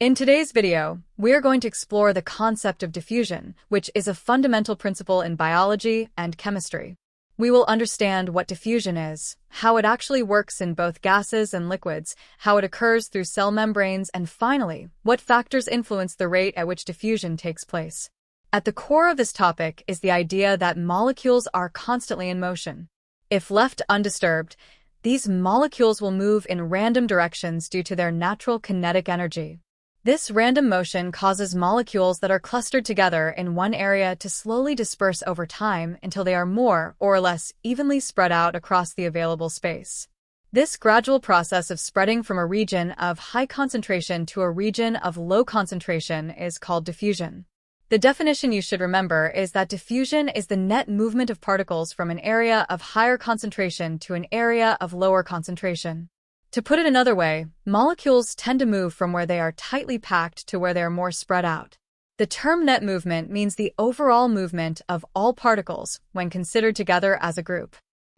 In today's video, we are going to explore the concept of diffusion, which is a fundamental principle in biology and chemistry. We will understand what diffusion is, how it actually works in both gases and liquids, how it occurs through cell membranes, and finally, what factors influence the rate at which diffusion takes place. At the core of this topic is the idea that molecules are constantly in motion. If left undisturbed, these molecules will move in random directions due to their natural kinetic energy. This random motion causes molecules that are clustered together in one area to slowly disperse over time until they are more or less evenly spread out across the available space. This gradual process of spreading from a region of high concentration to a region of low concentration is called diffusion. The definition you should remember is that diffusion is the net movement of particles from an area of higher concentration to an area of lower concentration. To put it another way, molecules tend to move from where they are tightly packed to where they are more spread out. The term net movement means the overall movement of all particles when considered together as a group.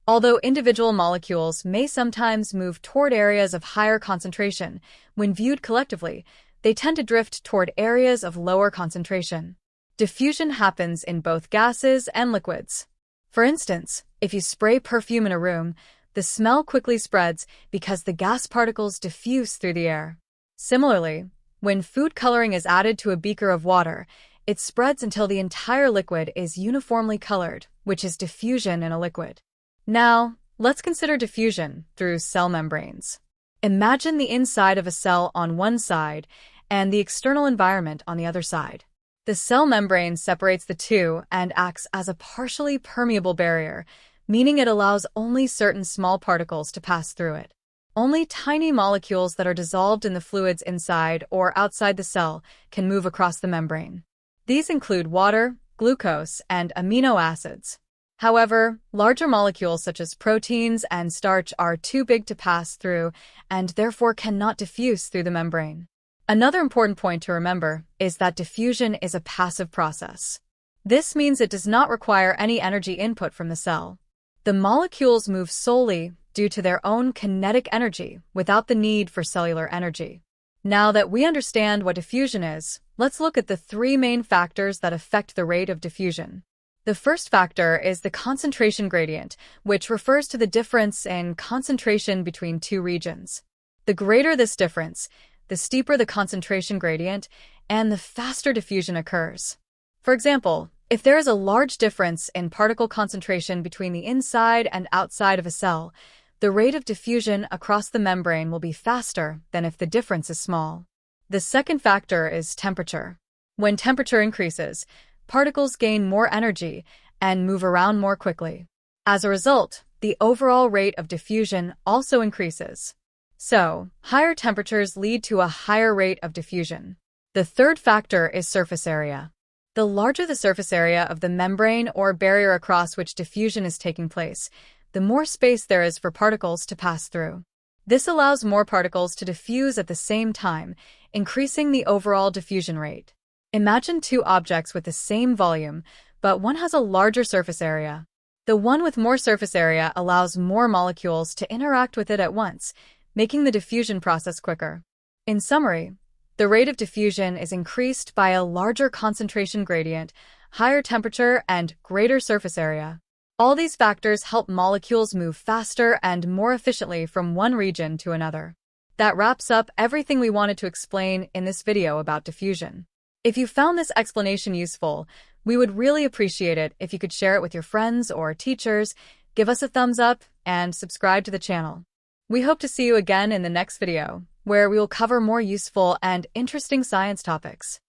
Although individual molecules may sometimes move toward areas of higher concentration, when viewed collectively, they tend to drift toward areas of lower concentration. Diffusion happens in both gases and liquids. For instance, if you spray perfume in a room, the smell quickly spreads because the gas particles diffuse through the air. Similarly, when food coloring is added to a beaker of water, it spreads until the entire liquid is uniformly colored, which is diffusion in a liquid. Now, let's consider diffusion through cell membranes. Imagine the inside of a cell on one side and the external environment on the other side. The cell membrane separates the two and acts as a partially permeable barrier, meaning it allows only certain small particles to pass through it. Only tiny molecules that are dissolved in the fluids inside or outside the cell can move across the membrane. These include water, glucose, and amino acids. However, larger molecules such as proteins and starch are too big to pass through and therefore cannot diffuse through the membrane. Another important point to remember is that diffusion is a passive process. This means it does not require any energy input from the cell. The molecules move solely due to their own kinetic energy without the need for cellular energy. Now that we understand what diffusion is, let's look at the three main factors that affect the rate of diffusion. The first factor is the concentration gradient, which refers to the difference in concentration between two regions. The greater this difference, the steeper the concentration gradient, and the faster diffusion occurs. For example, if there is a large difference in particle concentration between the inside and outside of a cell, the rate of diffusion across the membrane will be faster than if the difference is small. The second factor is temperature. When temperature increases, particles gain more energy and move around more quickly. As a result, the overall rate of diffusion also increases. So, higher temperatures lead to a higher rate of diffusion. The third factor is surface area. The larger the surface area of the membrane or barrier across which diffusion is taking place, the more space there is for particles to pass through. This allows more particles to diffuse at the same time, increasing the overall diffusion rate. Imagine two objects with the same volume, but one has a larger surface area. The one with more surface area allows more molecules to interact with it at once, making the diffusion process quicker. In summary, the rate of diffusion is increased by a larger concentration gradient, higher temperature, and greater surface area. All these factors help molecules move faster and more efficiently from one region to another. That wraps up everything we wanted to explain in this video about diffusion. If you found this explanation useful, we would really appreciate it if you could share it with your friends or teachers, give us a thumbs up, and subscribe to the channel. We hope to see you again in the next video, where we will cover more useful and interesting science topics.